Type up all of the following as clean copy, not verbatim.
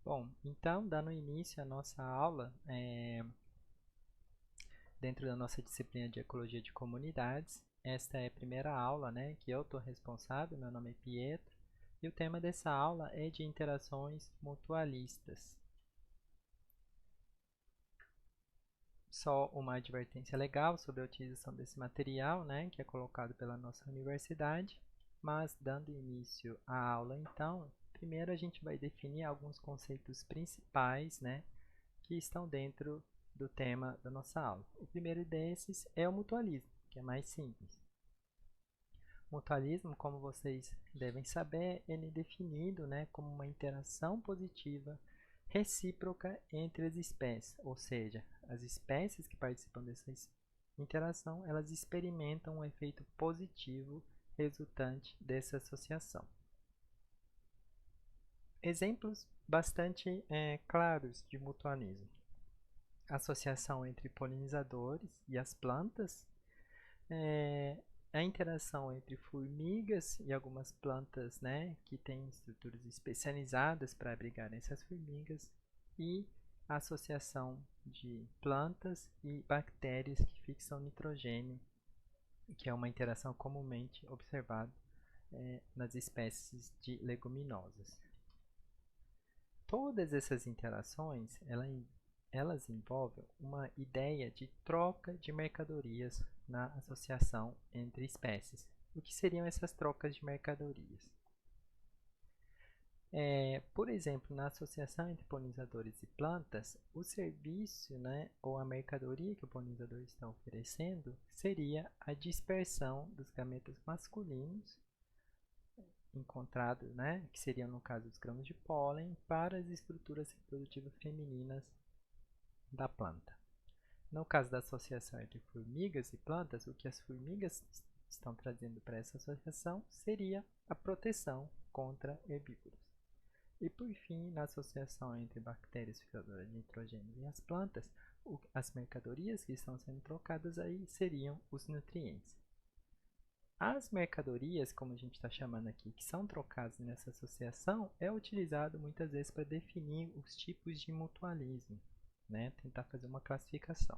Bom, então, dando início à nossa aula, dentro da nossa disciplina de Ecologia de Comunidades, esta é a primeira aula, né, que eu estou responsável, meu nome é Pietro, e o tema dessa aula é de interações mutualistas. Só uma advertência legal sobre a utilização desse material, né, que é colocado pela nossa universidade, mas dando início à aula, então, primeiro a gente vai definir alguns conceitos principais, né, que estão dentro do tema da nossa aula. O primeiro desses é o mutualismo, que é mais simples. Mutualismo, como vocês devem saber, ele é definido, né, como uma interação positiva recíproca entre as espécies, ou seja, as espécies que participam dessa interação, elas experimentam um efeito positivo resultante dessa associação. Exemplos bastante claros de mutualismo: associação entre polinizadores e as plantas, a interação entre formigas e algumas plantas, né, que têm estruturas especializadas para abrigar essas formigas, e a associação de plantas e bactérias que fixam nitrogênio, que é uma interação comumente observada nas espécies de leguminosas. Todas essas interações, elas envolvem uma ideia de troca de mercadorias na associação entre espécies. O que seriam essas trocas de mercadorias? Por exemplo, na associação entre polinizadores e plantas, o serviço, né, ou a mercadoria que o polinizador está oferecendo seria a dispersão dos gametas masculinos encontrados, né, que seriam no caso os grãos de pólen, para as estruturas reprodutivas femininas da planta. No caso da associação entre formigas e plantas, o que as formigas estão trazendo para essa associação seria a proteção contra herbívoros. E por fim, na associação entre bactérias fixadoras de nitrogênio e as plantas, as mercadorias que estão sendo trocadas aí seriam os nutrientes. As mercadorias, como a gente está chamando aqui, que são trocadas nessa associação, é utilizado muitas vezes para definir os tipos de mutualismo, né? Tentar fazer uma classificação.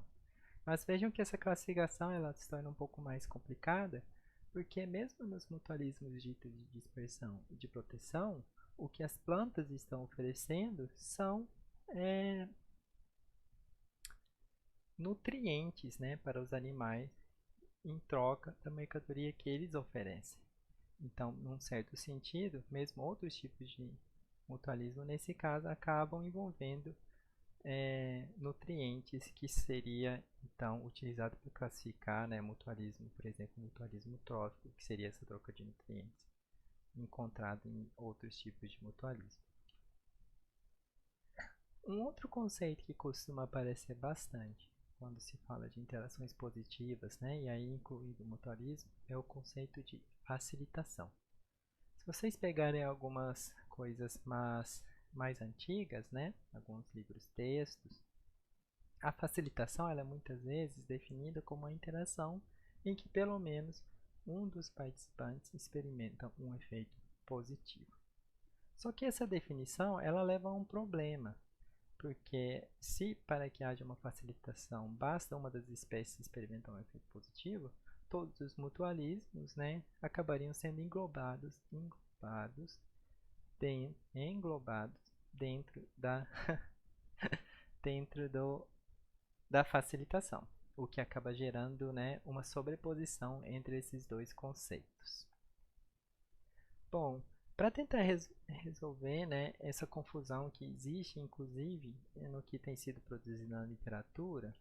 Mas vejam que essa classificação ela se torna um pouco mais complicada, porque mesmo nos mutualismos ditos de dispersão e de proteção, o que as plantas estão oferecendo são nutrientes, né, para os animais em troca da mercadoria que eles oferecem. Então, num certo sentido, mesmo outros tipos de mutualismo, nesse caso, acabam envolvendo nutrientes, que seria então utilizado para classificar, né, mutualismo, por exemplo, mutualismo trófico, que seria essa troca de nutrientes, encontrado em outros tipos de mutualismo. Um outro conceito que costuma aparecer bastante quando se fala de interações positivas, né, e aí incluído o mutualismo, é o conceito de facilitação. Se vocês pegarem algumas coisas mais antigas, né, alguns livros textos, a facilitação ela é muitas vezes definida como uma interação em que pelo menos um dos participantes experimenta um efeito positivo. Só que essa definição ela leva a um problema, porque se para que haja uma facilitação basta uma das espécies experimentar um efeito positivo, todos os mutualismos, né, acabariam sendo englobados dentro da facilitação, o que acaba gerando, né, uma sobreposição entre esses dois conceitos. Bom, para tentar resolver, né, essa confusão que existe, inclusive, no que tem sido produzido na literatura,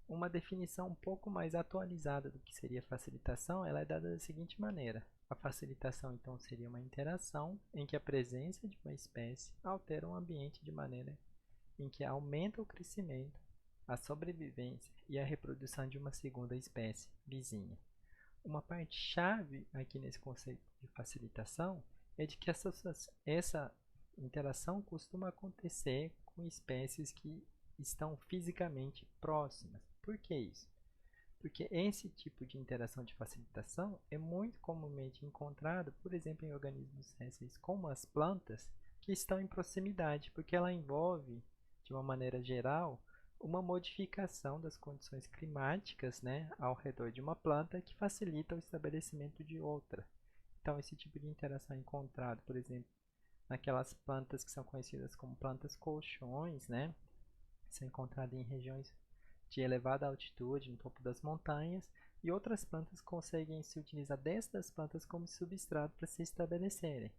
uma definição um pouco mais atualizada do que seria facilitação, ela é dada da seguinte maneira: a facilitação, então, seria uma interação em que a presença de uma espécie altera o ambiente de maneira em que aumenta o crescimento, a sobrevivência e a reprodução de uma segunda espécie vizinha. Uma parte-chave aqui nesse conceito de facilitação é de que essa interação costuma acontecer com espécies que estão fisicamente próximas. Por que isso? Porque esse tipo de interação de facilitação é muito comumente encontrado, por exemplo, em organismos sésseis como as plantas, que estão em proximidade, porque ela envolve, de uma maneira geral, uma modificação das condições climáticas, né, ao redor de uma planta que facilita o estabelecimento de outra. Então, esse tipo de interação é encontrado, por exemplo, naquelas plantas que são conhecidas como plantas colchões, né, que são encontradas em regiões de elevada altitude, no topo das montanhas, e outras plantas conseguem se utilizar destas plantas como substrato para se estabelecerem.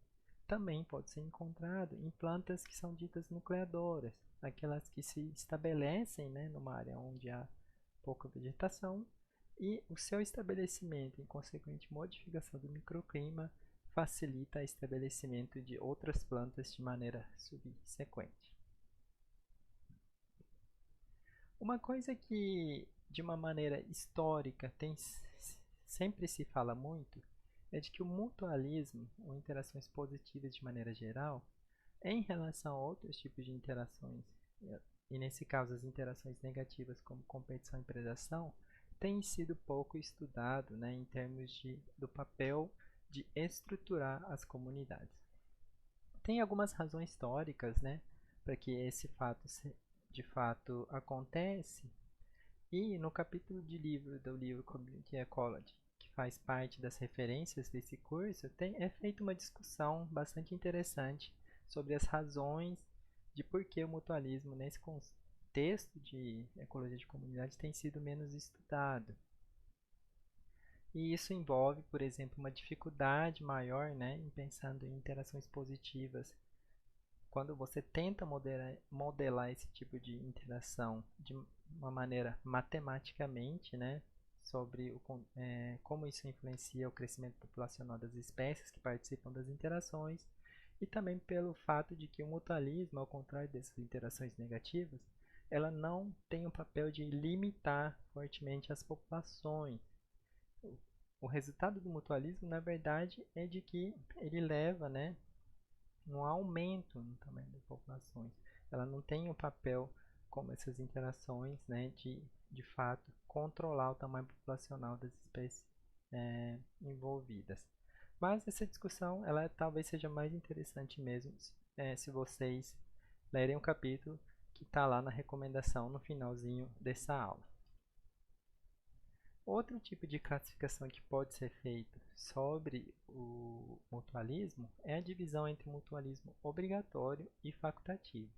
Também pode ser encontrado em plantas que são ditas nucleadoras, aquelas que se estabelecem, né, numa área onde há pouca vegetação, e o seu estabelecimento, em consequente modificação do microclima, facilita o estabelecimento de outras plantas de maneira subsequente. Uma coisa que, de uma maneira histórica, sempre se fala muito é de que o mutualismo, ou interações positivas de maneira geral, em relação a outros tipos de interações, e nesse caso as interações negativas como competição e predação, tem sido pouco estudado, né, em termos do papel de estruturar as comunidades. Tem algumas razões históricas, né, para que esse fato de fato acontece, e no capítulo de livro do livro Community Ecology, que faz parte das referências desse curso, é feita uma discussão bastante interessante sobre as razões de por que o mutualismo nesse contexto de ecologia de comunidade tem sido menos estudado. E isso envolve, por exemplo, uma dificuldade maior, né, em pensando em interações positivas. Quando você tenta modelar esse tipo de interação de uma maneira matematicamente, né, sobre como isso influencia o crescimento populacional das espécies que participam das interações, e também pelo fato de que o mutualismo, ao contrário dessas interações negativas, ela não tem o papel de limitar fortemente as populações. O resultado do mutualismo, na verdade, é de que ele leva, né, um aumento no tamanho das populações. Ela não tem um papel como essas interações, né, de fato controlar o tamanho populacional das espécies envolvidas. Mas essa discussão, ela talvez seja mais interessante mesmo se vocês lerem o capítulo que está lá na recomendação no finalzinho dessa aula. Outro tipo de classificação que pode ser feito sobre o mutualismo é a divisão entre mutualismo obrigatório e facultativo.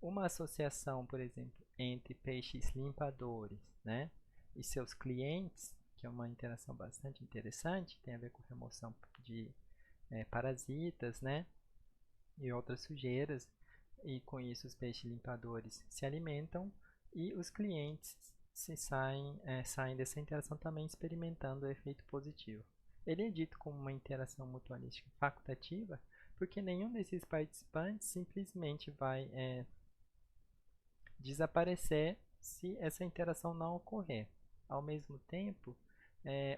Uma associação, por exemplo, entre peixes limpadores, né, e seus clientes, que é uma interação bastante interessante, tem a ver com remoção de parasitas, né, e outras sujeiras, e com isso os peixes limpadores se alimentam e os clientes saem dessa interação também experimentando o efeito positivo. Ele é dito como uma interação mutualística facultativa porque nenhum desses participantes simplesmente vai desaparecer se essa interação não ocorrer. Ao mesmo tempo,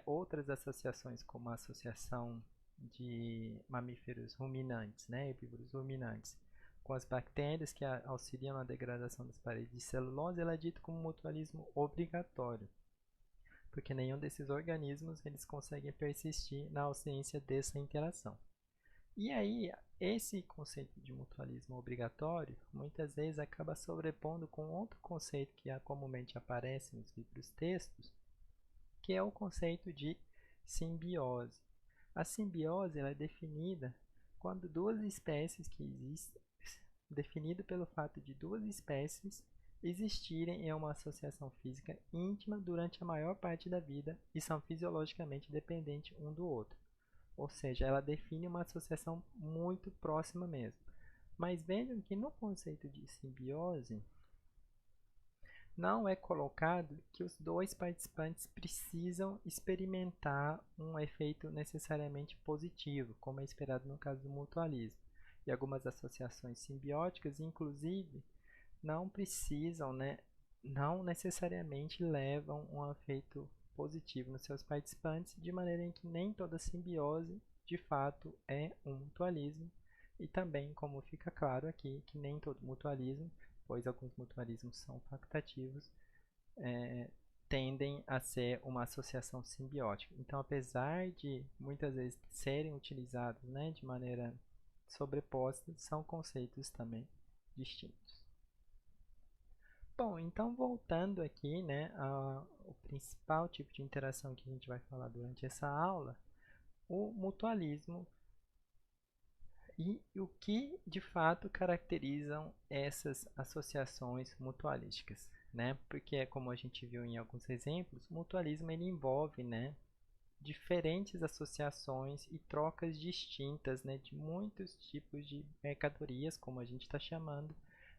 outras associações, como a Associação de Mamíferos Ruminantes, né, herbívoros ruminantes, com as bactérias que auxiliam na degradação das paredes de celulose, ela é dito como mutualismo obrigatório, porque nenhum desses organismos eles conseguem persistir na ausência dessa interação. E aí, esse conceito de mutualismo obrigatório muitas vezes acaba sobrepondo com outro conceito que comumente aparece nos livros textos, que é o conceito de simbiose. A simbiose ela é definida quando duas espécies que existem, definida pelo fato de duas espécies existirem em uma associação física íntima durante a maior parte da vida e são fisiologicamente dependentes um do outro. Ou seja, ela define uma associação muito próxima mesmo. Mas vejam que no conceito de simbiose, não é colocado que os dois participantes precisam experimentar um efeito necessariamente positivo, como é esperado no caso do mutualismo. E algumas associações simbióticas, inclusive, não precisam, né, não necessariamente levam um efeito positivo nos seus participantes, de maneira em que nem toda simbiose, de fato, é um mutualismo. E também, como fica claro aqui, que nem todo mutualismo, pois alguns mutualismos são facultativos, tendem a ser uma associação simbiótica. Então, apesar de muitas vezes serem utilizados, né, de maneira sobrepostas são conceitos também distintos. Bom, então voltando aqui, né, ao principal tipo de interação que a gente vai falar durante essa aula, o mutualismo e o que de fato caracterizam essas associações mutualísticas, né? Porque como a gente viu em alguns exemplos, o mutualismo ele envolve, né, diferentes associações e trocas distintas, né, de muitos tipos de mercadorias, como a gente está chamando,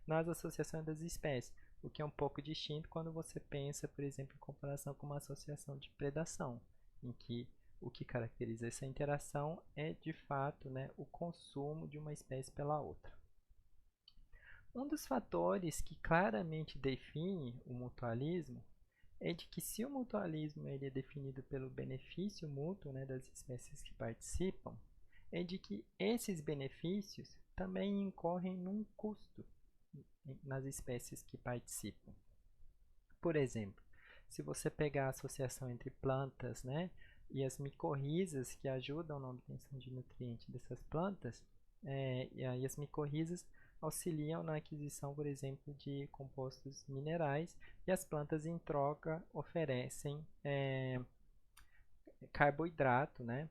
nas associações das espécies, o que é um pouco distinto quando você pensa, por exemplo, em comparação com uma associação de predação, em que o que caracteriza essa interação é, de fato, né, o consumo de uma espécie pela outra. Um dos fatores que claramente define o mutualismo é de que se o mutualismo ele é definido pelo benefício mútuo, né, das espécies que participam, é de que esses benefícios também incorrem num custo nas espécies que participam. Por exemplo, se você pegar a associação entre plantas, né, e as micorrizas que ajudam na obtenção de nutrientes dessas plantas, e aí as micorrizas auxiliam na aquisição, por exemplo, de compostos minerais e as plantas em troca oferecem carboidrato, né,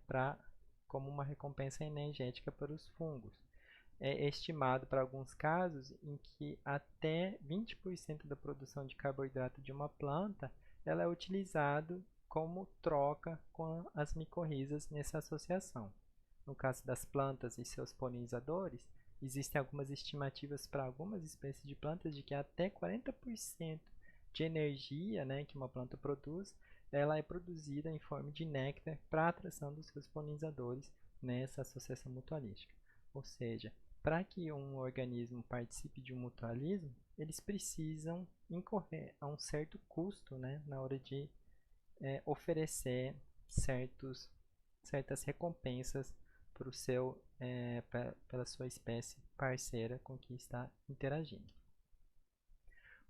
como uma recompensa energética para os fungos. É estimado para alguns casos em que até 20% da produção de carboidrato de uma planta ela é utilizado como troca com as micorrizas nessa associação. No caso das plantas e seus polinizadores, existem algumas estimativas para algumas espécies de plantas de que até 40% de energia, né, que uma planta produz, ela é produzida em forma de néctar para a atração dos seus polinizadores nessa associação mutualística. Ou seja, para que um organismo participe de um mutualismo, eles precisam incorrer a um certo custo, né, na hora de oferecer certas recompensas pela sua espécie parceira com que está interagindo.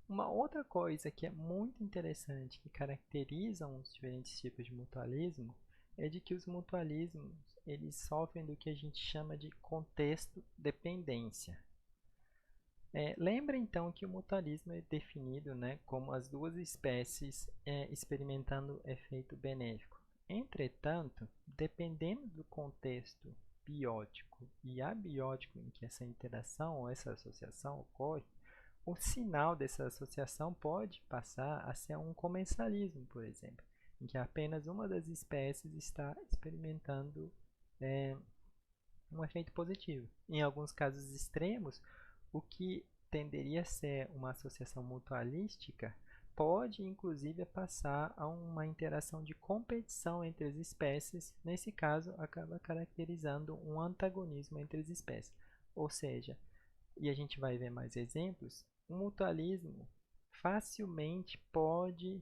Uma outra coisa que é muito interessante que caracterizam os diferentes tipos de mutualismo é de que os mutualismos eles sofrem do que a gente chama de contexto dependência. Lembra então que o mutualismo é definido, né, como as duas espécies experimentando efeito benéfico. Entretanto, dependendo do contexto biótico e abiótico em que essa interação ou essa associação ocorre, o sinal dessa associação pode passar a ser um comensalismo, por exemplo, em que apenas uma das espécies está experimentando um efeito positivo. Em alguns casos extremos, o que tenderia a ser uma associação mutualística pode inclusive passar a uma interação de competição entre as espécies, nesse caso acaba caracterizando um antagonismo entre as espécies. Ou seja, e a gente vai ver mais exemplos, o mutualismo facilmente pode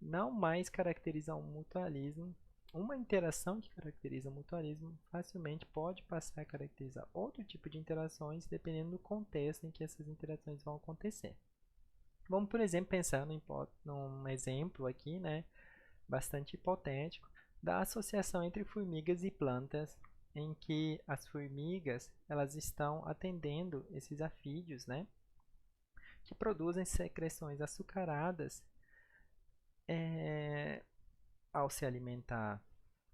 não mais caracterizar um mutualismo. Uma interação que caracteriza o mutualismo facilmente pode passar a caracterizar outro tipo de interações dependendo do contexto em que essas interações vão acontecer. Vamos, por exemplo, pensar num exemplo aqui, né, bastante hipotético, da associação entre formigas e plantas, em que as formigas elas estão atendendo esses afídeos, né, que produzem secreções açucaradas ao se alimentar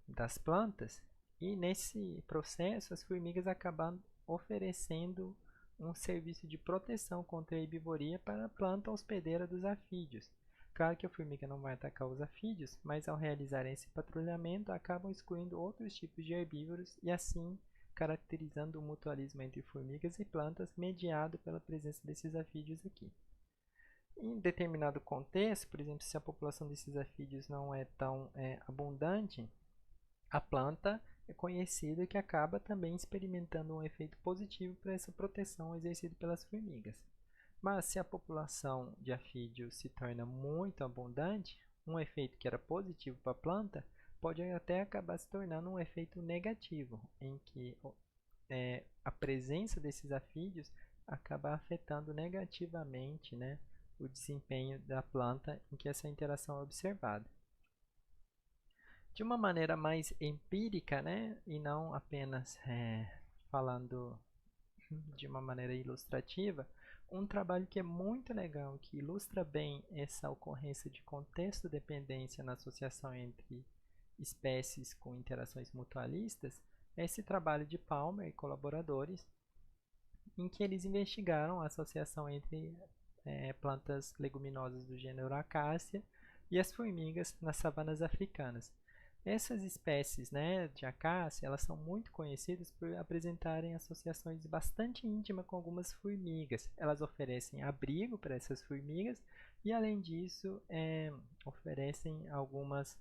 das plantas, e nesse processo as formigas acabam oferecendo um serviço de proteção contra a herbivoria para a planta hospedeira dos afídeos. Claro que a formiga não vai atacar os afídeos, mas ao realizarem esse patrulhamento acabam excluindo outros tipos de herbívoros e assim caracterizando o mutualismo entre formigas e plantas mediado pela presença desses afídeos aqui. Em determinado contexto, por exemplo, se a população desses afídeos não é tão abundante, a planta é conhecida que acaba também experimentando um efeito positivo para essa proteção exercida pelas formigas. Mas se a população de afídeos se torna muito abundante, um efeito que era positivo para a planta pode até acabar se tornando um efeito negativo, em que a presença desses afídeos acaba afetando negativamente, né, o desempenho da planta em que essa interação é observada. De uma maneira mais empírica, né, e não apenas falando de uma maneira ilustrativa, um trabalho que é muito legal, que ilustra bem essa ocorrência de contexto-dependência na associação entre espécies com interações mutualistas, é esse trabalho de Palmer e colaboradores, em que eles investigaram a associação entre plantas leguminosas do gênero Acacia e as formigas nas savanas africanas. Essas espécies, né, de acácia, elas são muito conhecidas por apresentarem associações bastante íntimas com algumas formigas. Elas oferecem abrigo para essas formigas e, além disso, oferecem algumas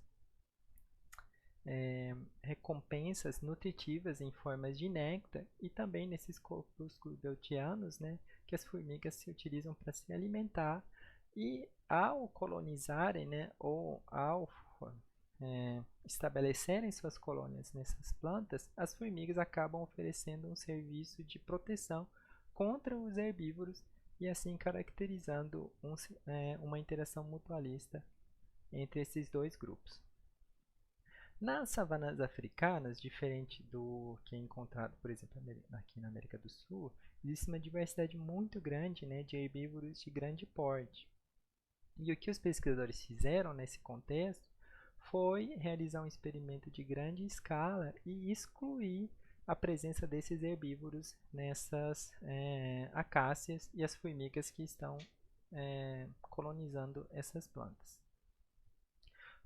recompensas nutritivas em formas de néctar e também nesses corpúsculos beltianos, né, que as formigas se utilizam para se alimentar e ao colonizarem, né, ou ao estabelecerem suas colônias nessas plantas, as formigas acabam oferecendo um serviço de proteção contra os herbívoros e assim caracterizando uma interação mutualista entre esses dois grupos. Nas savanas africanas, diferente do que é encontrado, por exemplo, aqui na América do Sul, existe uma diversidade muito grande, né, de herbívoros de grande porte. E o que os pesquisadores fizeram nesse contexto foi realizar um experimento de grande escala e excluir a presença desses herbívoros nessas acácias e as formigas que estão colonizando essas plantas.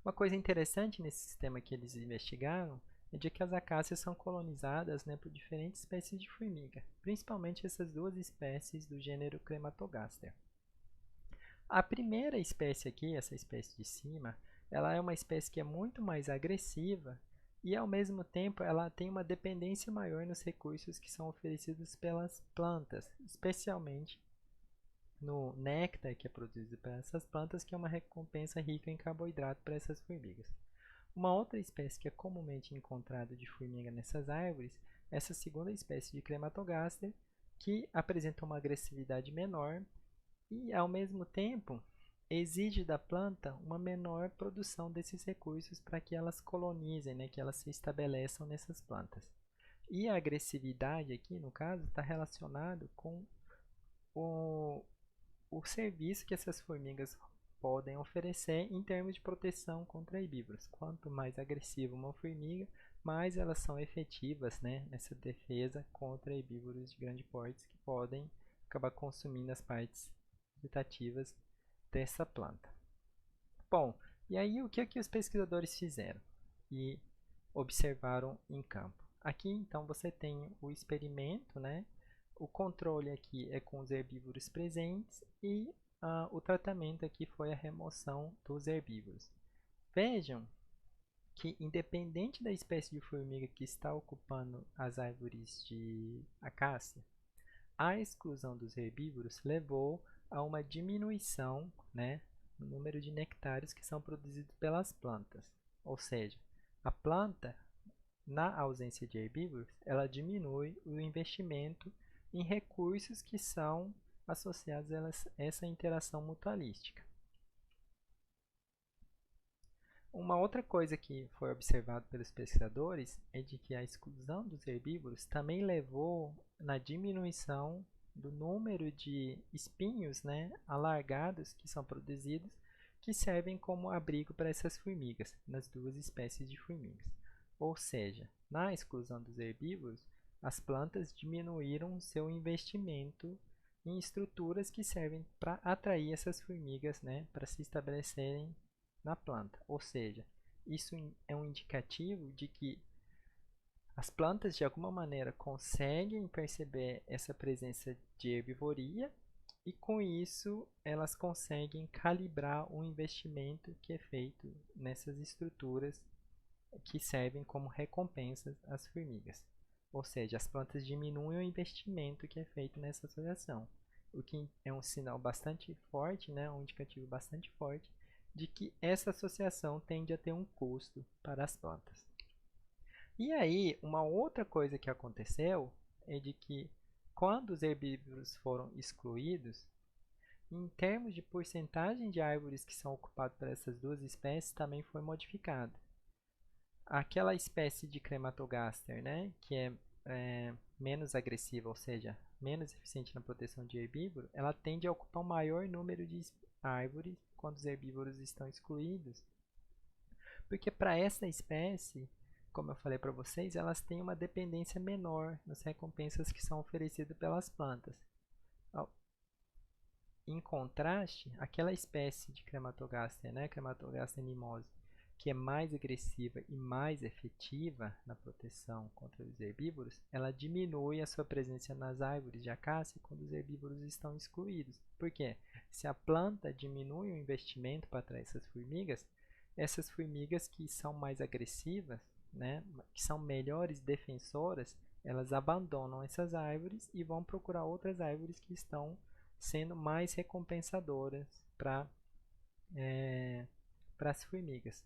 Uma coisa interessante nesse sistema que eles investigaram é de que as acácias são colonizadas, né, por diferentes espécies de formiga, principalmente essas duas espécies do gênero Crematogaster. A primeira espécie aqui, essa espécie de cima, ela é uma espécie que é muito mais agressiva e, ao mesmo tempo, ela tem uma dependência maior nos recursos que são oferecidos pelas plantas, especialmente no néctar que é produzido por essas plantas, que é uma recompensa rica em carboidrato para essas formigas. Uma outra espécie que é comumente encontrada de formiga nessas árvores é essa segunda espécie de Crematogaster, que apresenta uma agressividade menor e, ao mesmo tempo, exige da planta uma menor produção desses recursos para que elas colonizem, né, que elas se estabeleçam nessas plantas. E a agressividade aqui, no caso, está relacionado com o serviço que essas formigas podem oferecer em termos de proteção contra herbívoros. Quanto mais agressiva uma formiga, mais elas são efetivas, né, nessa defesa contra herbívoros de grande porte que podem acabar consumindo as partes vegetativas dessa planta. Bom, e aí o que os pesquisadores fizeram e observaram em campo? Aqui então você tem o experimento, né? O controle aqui é com os herbívoros presentes e o tratamento aqui foi a remoção dos herbívoros. Vejam que, independente da espécie de formiga que está ocupando as árvores de acácia, a exclusão dos herbívoros levou a uma diminuição, né, no número de nectários que são produzidos pelas plantas. Ou seja, a planta, na ausência de herbívoros, ela diminui o investimento em recursos que são associados a essa interação mutualística. Uma outra coisa que foi observado pelos pesquisadores é de que a exclusão dos herbívoros também levou na diminuição do número de espinhos, né, alargados que são produzidos, que servem como abrigo para essas formigas, nas duas espécies de formigas. Ou seja, na exclusão dos herbívoros, as plantas diminuíram seu investimento em estruturas que servem para atrair essas formigas, né, para se estabelecerem na planta. Ou seja, isso é um indicativo de que as plantas de alguma maneira conseguem perceber essa presença de herbivoria e com isso elas conseguem calibrar o investimento que é feito nessas estruturas que servem como recompensas às formigas. Ou seja, as plantas diminuem o investimento que é feito nessa associação, o que é um sinal bastante forte, né, um indicativo bastante forte de que essa associação tende a ter um custo para as plantas. E aí, uma outra coisa que aconteceu é de que quando os herbívoros foram excluídos, em termos de porcentagem de árvores que são ocupadas por essas duas espécies, também foi modificada. Aquela espécie de Crematogaster, né, que é menos agressiva, ou seja, menos eficiente na proteção de herbívoro, ela tende a ocupar um maior número de árvores quando os herbívoros estão excluídos, porque para essa espécie, como eu falei para vocês, elas têm uma dependência menor nas recompensas que são oferecidas pelas plantas. Em contraste, aquela espécie de Crematogaster, né, Crematogaster mimosa, que é mais agressiva e mais efetiva na proteção contra os herbívoros, ela diminui a sua presença nas árvores de acácia quando os herbívoros estão excluídos. Por quê? Se a planta diminui o investimento para atrair essas formigas que são mais agressivas, né, que são melhores defensoras, elas abandonam essas árvores e vão procurar outras árvores que estão sendo mais recompensadoras para as formigas,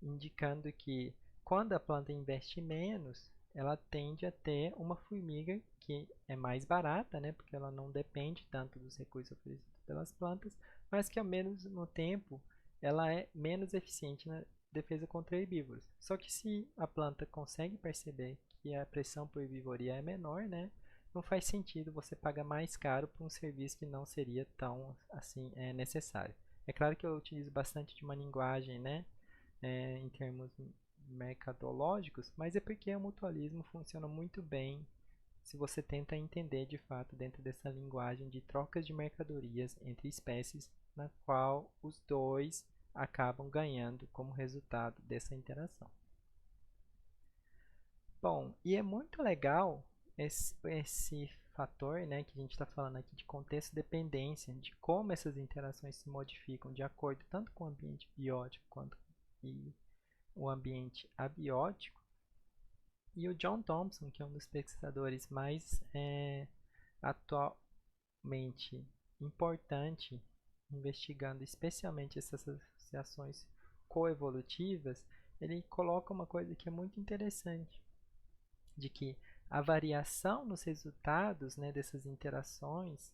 indicando que quando a planta investe menos, ela tende a ter uma formiga que é mais barata, né, porque ela não depende tanto dos recursos oferecidos pelas plantas, mas que ao mesmo tempo ela é menos eficiente na defesa contra herbívoros. Só que se a planta consegue perceber que a pressão por herbivoria é menor, né, não faz sentido você pagar mais caro por um serviço que não seria tão assim necessário. É claro que eu utilizo bastante de uma linguagem, né, em termos mercadológicos, mas é porque o mutualismo funciona muito bem se você tenta entender de fato dentro dessa linguagem de trocas de mercadorias entre espécies, na qual os dois acabam ganhando como resultado dessa interação. Bom, e é muito legal esse fator, né, que a gente está falando aqui de contexto dependência, de como essas interações se modificam de acordo tanto com o ambiente biótico quanto e o ambiente abiótico. E o John Thompson, que é um dos pesquisadores mais atualmente importante, investigando especialmente essas associações coevolutivas, ele coloca uma coisa que é muito interessante, de que a variação nos resultados, né, dessas interações,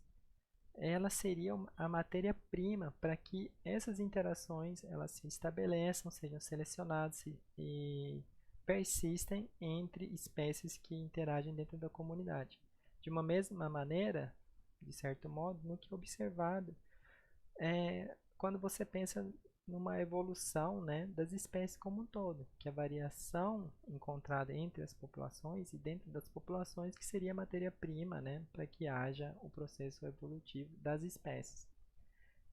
ela seria a matéria-prima para que essas interações elas se estabeleçam, sejam selecionadas e persistem entre espécies que interagem dentro da comunidade. De uma mesma maneira, de certo modo, no que é observado quando você pensa numa evolução, né, das espécies como um todo, que a variação encontrada entre as populações e dentro das populações que seria a matéria-prima, né, para que haja o processo evolutivo das espécies.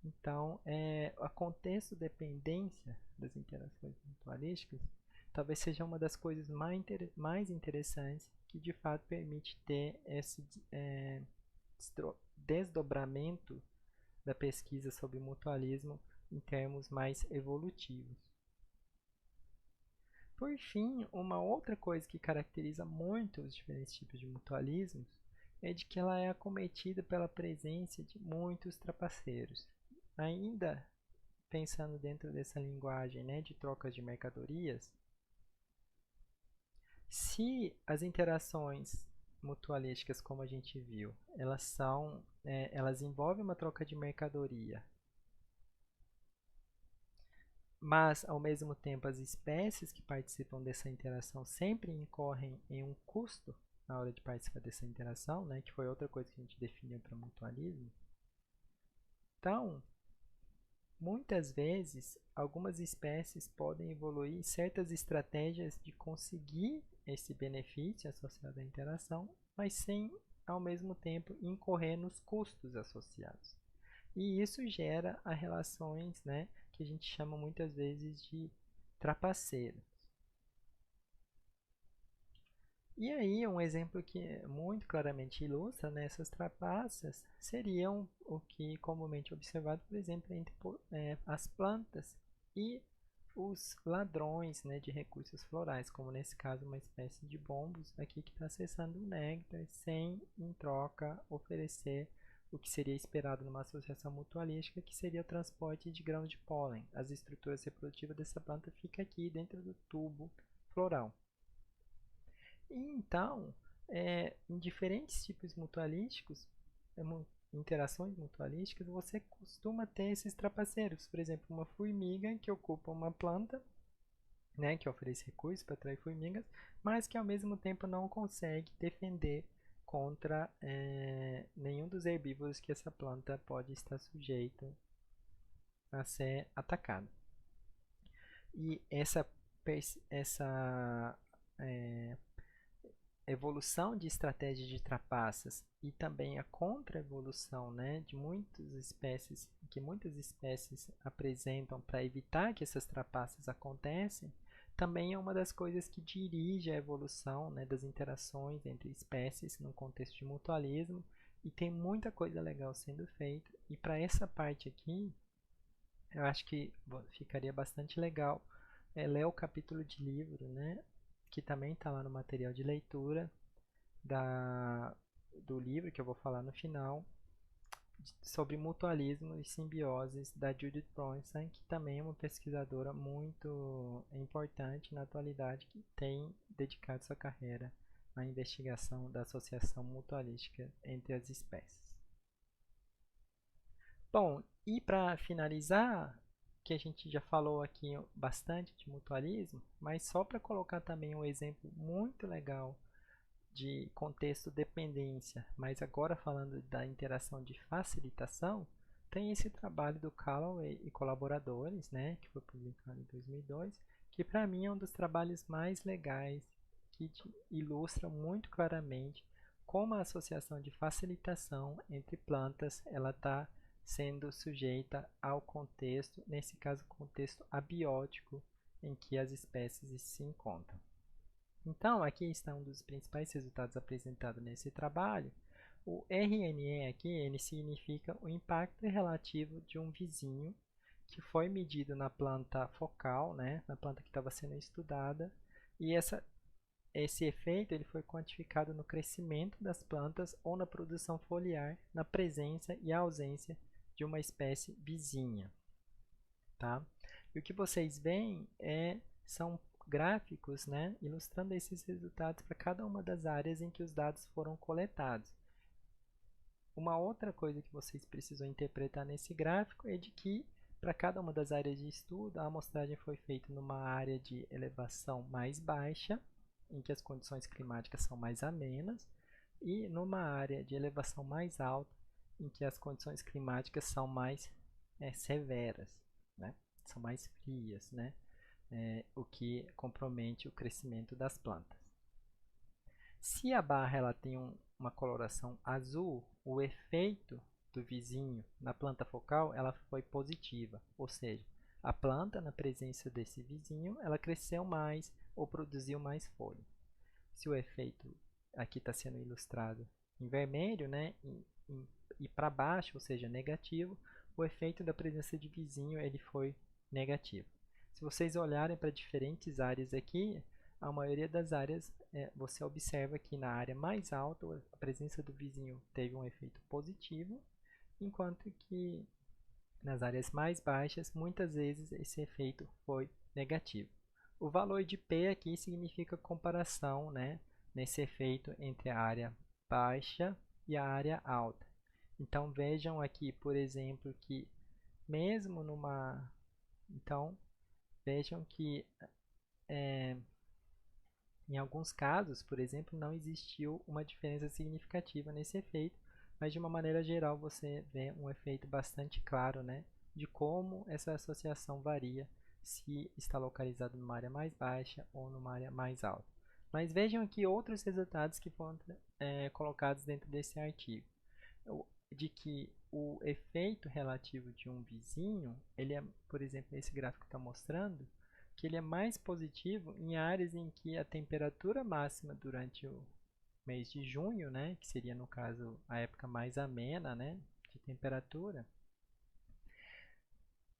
Então, a contexto-dependência das interações mutualísticas talvez seja uma das coisas mais interessantes que de fato permite ter esse desdobramento da pesquisa sobre mutualismo em termos mais evolutivos. Por fim, uma outra coisa que caracteriza muito os diferentes tipos de mutualismos é de que ela é acometida pela presença de muitos trapaceiros. Ainda pensando dentro dessa linguagem, né, de trocas de mercadorias, se as interações mutualísticas, como a gente viu, elas envolvem uma troca de mercadoria, mas ao mesmo tempo as espécies que participam dessa interação sempre incorrem em um custo na hora de participar dessa interação, né, que foi outra coisa que a gente definiu para mutualismo. Então, muitas vezes, algumas espécies podem evoluir certas estratégias de conseguir esse benefício associado à interação, mas sem, ao mesmo tempo, incorrer nos custos associados. E isso gera as relações, né, que a gente chama muitas vezes de trapaceiros. E aí, um exemplo que muito claramente ilustra, né, essas trapaças seriam o que comumente é observado, por exemplo, entre as plantas e os ladrões, né, de recursos florais, como nesse caso uma espécie de bombos aqui que está acessando o néctar sem, em troca, oferecer o que seria esperado numa associação mutualística, que seria o transporte de grãos de pólen. As estruturas reprodutivas dessa planta ficam aqui dentro do tubo floral. E então, em diferentes tipos mutualísticos, interações mutualísticas, você costuma ter esses trapaceiros. Por exemplo, uma formiga que ocupa uma planta, né, que oferece recursos para atrair formigas, mas que ao mesmo tempo não consegue defender contra nenhum dos herbívoros que essa planta pode estar sujeita a ser atacada. E essa evolução de estratégias de trapaças e também a contra-evolução, né, de muitas espécies apresentam para evitar que essas trapaças aconteçam, também é uma das coisas que dirige a evolução, né, das interações entre espécies no contexto de mutualismo, e tem muita coisa legal sendo feita. E para essa parte aqui, eu acho que ficaria bastante legal ler o capítulo de livro, né, que também está lá no material de leitura do livro, que eu vou falar no final, sobre mutualismo e simbioses, da Judith Bronstein, que também é uma pesquisadora muito importante na atualidade, que tem dedicado sua carreira à investigação da associação mutualística entre as espécies. Bom, e para finalizar, que a gente já falou aqui bastante de mutualismo, mas só para colocar também um exemplo muito legal de contexto dependência, mas agora falando da interação de facilitação, tem esse trabalho do Callaway e colaboradores, né, que foi publicado em 2002, que para mim é um dos trabalhos mais legais, que ilustra muito claramente como a associação de facilitação entre plantas ela está sendo sujeita ao contexto, nesse caso contexto abiótico, em que as espécies se encontram. Então, aqui está um dos principais resultados apresentados nesse trabalho. O RNE aqui, ele significa o impacto relativo de um vizinho que foi medido na planta focal, né, na planta que estava sendo estudada, e esse efeito ele foi quantificado no crescimento das plantas ou na produção foliar, na presença e ausência de uma espécie vizinha. Tá? E o que vocês veem são gráficos, né, ilustrando esses resultados para cada uma das áreas em que os dados foram coletados. Uma outra coisa que vocês precisam interpretar nesse gráfico é de que para cada uma das áreas de estudo, a amostragem foi feita numa área de elevação mais baixa, em que as condições climáticas são mais amenas, e numa área de elevação mais alta, em que as condições climáticas são mais severas, né? São mais frias, né? O que compromete o crescimento das plantas. Se a barra ela tem uma coloração azul, o efeito do vizinho na planta focal ela foi positiva, ou seja, a planta na presença desse vizinho ela cresceu mais ou produziu mais folha. Se o efeito aqui está sendo ilustrado em vermelho, né, e para baixo, ou seja, negativo, o efeito da presença de vizinho ele foi negativo. Se vocês olharem para diferentes áreas aqui, a maioria das áreas você observa que na área mais alta a presença do vizinho teve um efeito positivo, enquanto que nas áreas mais baixas muitas vezes esse efeito foi negativo. O valor de P aqui significa comparação, né, nesse efeito entre a área baixa e a área alta. Então vejam aqui, por exemplo, que mesmo numa... Então vejam que em alguns casos, por exemplo, não existiu uma diferença significativa nesse efeito, mas de uma maneira geral você vê um efeito bastante claro, né, de como essa associação varia se está localizado numa área mais baixa ou numa área mais alta. Mas vejam aqui outros resultados que foram colocados dentro desse artigo, de que o efeito relativo de um vizinho, ele é, por exemplo, esse gráfico está mostrando, que ele é mais positivo em áreas em que a temperatura máxima durante o mês de junho, né, que seria no caso a época mais amena, né, de temperatura,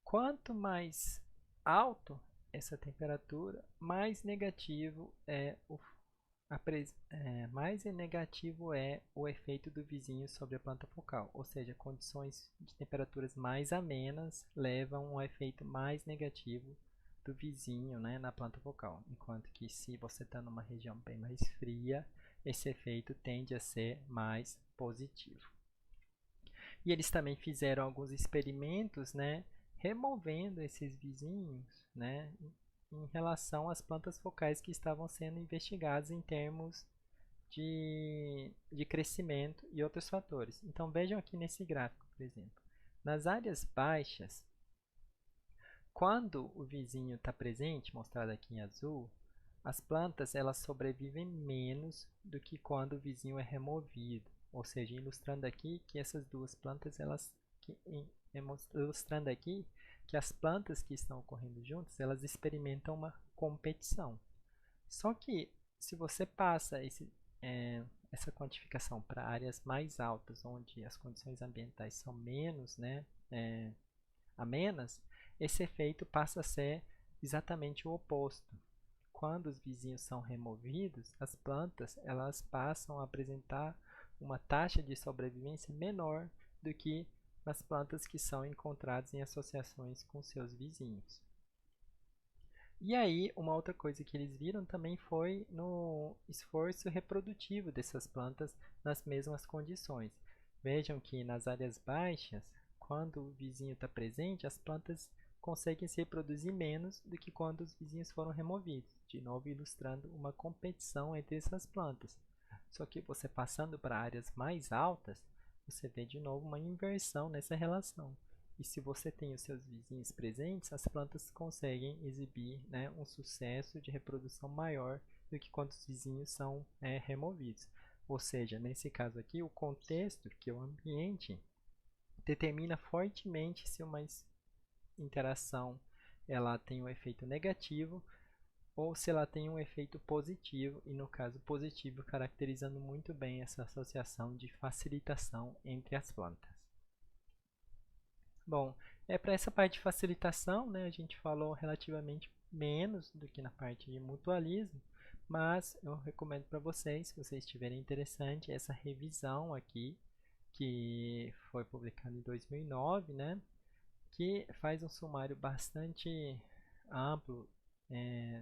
quanto mais alto essa temperatura, mais negativo é o efeito do vizinho sobre a planta focal, ou seja, condições de temperaturas mais amenas levam a um efeito mais negativo do vizinho, né, na planta focal, enquanto que se você está numa região bem mais fria, esse efeito tende a ser mais positivo. E eles também fizeram alguns experimentos, né, removendo esses vizinhos, né, em relação às plantas focais que estavam sendo investigadas em termos de crescimento e outros fatores. Então vejam aqui nesse gráfico, por exemplo. Nas áreas baixas, quando o vizinho está presente, mostrado aqui em azul, as plantas elas sobrevivem menos do que quando o vizinho é removido. Ou seja, ilustrando aqui que essas duas plantas, ilustrando aqui que as plantas que estão ocorrendo juntas, elas experimentam uma competição. Só que se você passa essa quantificação para áreas mais altas, onde as condições ambientais são menos, amenas, esse efeito passa a ser exatamente o oposto. Quando os vizinhos são removidos, as plantas elas passam a apresentar uma taxa de sobrevivência menor do que nas plantas que são encontradas em associações com seus vizinhos. E aí, uma outra coisa que eles viram também foi no esforço reprodutivo dessas plantas nas mesmas condições. Vejam que nas áreas baixas, quando o vizinho está presente, as plantas conseguem se reproduzir menos do que quando os vizinhos foram removidos. De novo, ilustrando uma competição entre essas plantas. Só que você passando para áreas mais altas, você vê de novo uma inversão nessa relação. E se você tem os seus vizinhos presentes, as plantas conseguem exibir um sucesso de reprodução maior do que quando os vizinhos são removidos. Ou seja, nesse caso aqui, o contexto, que é o ambiente, determina fortemente se uma interação ela tem um efeito negativo ou se ela tem um efeito positivo, e no caso positivo, caracterizando muito bem essa associação de facilitação entre as plantas. Bom, para essa parte de facilitação, a gente falou relativamente menos do que na parte de mutualismo, mas eu recomendo para vocês, se vocês tiverem interessante, essa revisão aqui, que foi publicada em 2009, que faz um sumário bastante amplo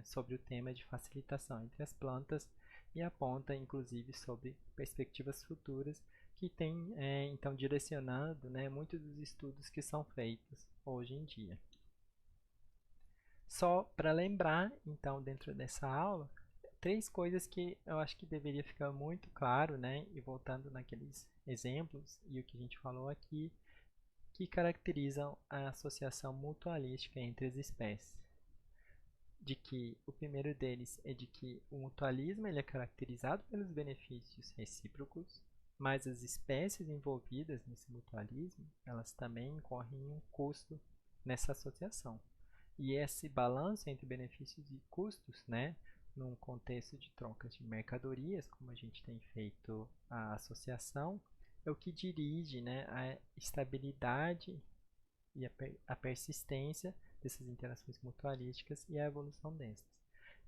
sobre o tema de facilitação entre as plantas e aponta, inclusive, sobre perspectivas futuras que tem, então, direcionado muitos dos estudos que são feitos hoje em dia. Só para lembrar, então, dentro dessa aula, três coisas que eu acho que deveria ficar muito claro, e voltando naqueles exemplos e o que a gente falou aqui, que caracterizam a associação mutualística entre as espécies. De que o primeiro deles é de que o mutualismo ele é caracterizado pelos benefícios recíprocos, mas as espécies envolvidas nesse mutualismo, elas também incorrem em um custo nessa associação. E esse balanço entre benefícios e custos, num contexto de trocas de mercadorias, como a gente tem feito a associação, é o que dirige a estabilidade e a persistência dessas interações mutualísticas e a evolução destas.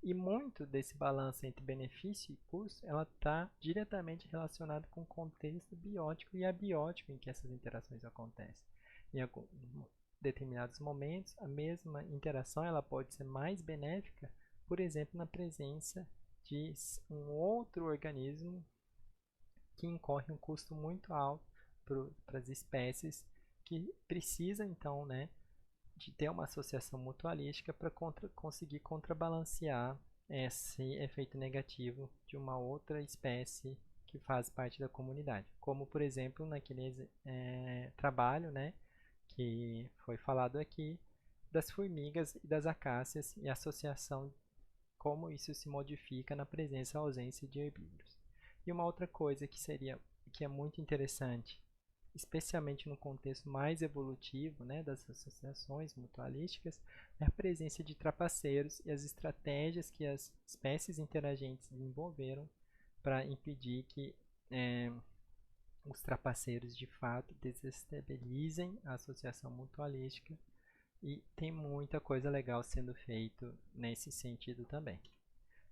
E muito desse balanço entre benefício e custo, ela está diretamente relacionado com o contexto biótico e abiótico em que essas interações acontecem. Em determinados momentos, a mesma interação ela pode ser mais benéfica, por exemplo, na presença de um outro organismo que incorre um custo muito alto para as espécies que precisam, então, de ter uma associação mutualística para conseguir contrabalancear esse efeito negativo de uma outra espécie que faz parte da comunidade. Como, por exemplo, naquele trabalho que foi falado aqui, das formigas e das acácias e a associação, como isso se modifica na presença ou ausência de herbívoros. E uma outra coisa que é muito interessante, especialmente no contexto mais evolutivo das associações mutualísticas, é a presença de trapaceiros e as estratégias que as espécies interagentes desenvolveram para impedir que os trapaceiros de fato desestabilizem a associação mutualística, e tem muita coisa legal sendo feito nesse sentido também.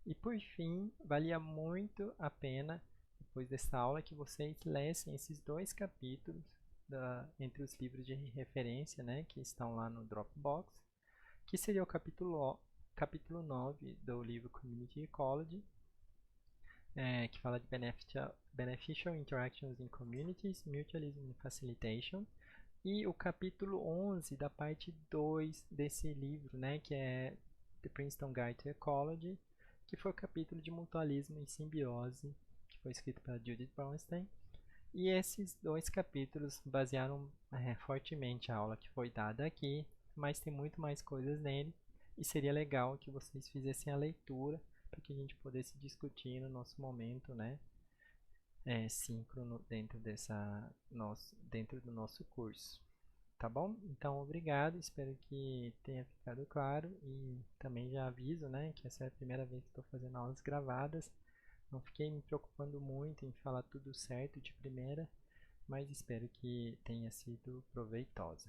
E por fim, valia muito a pena, depois dessa aula, que vocês lessem esses dois capítulos entre os livros de referência que estão lá no Dropbox, que seria o capítulo 9 do livro Community Ecology, que fala de Beneficial Interactions in Communities, Mutualism and Facilitation, e o capítulo 11 da parte 2 desse livro, que é The Princeton Guide to Ecology, que foi o capítulo de mutualismo e simbiose, que foi escrito pela Judith Bronstein. E esses dois capítulos basearam fortemente a aula que foi dada aqui, mas tem muito mais coisas nele e seria legal que vocês fizessem a leitura para que a gente pudesse discutir no nosso momento, né, síncrono dentro do nosso curso. Tá bom? Então, obrigado, espero que tenha ficado claro e também já aviso, né, que essa é a primeira vez que estou fazendo aulas gravadas. Não fiquei me preocupando muito em falar tudo certo de primeira, mas espero que tenha sido proveitosa.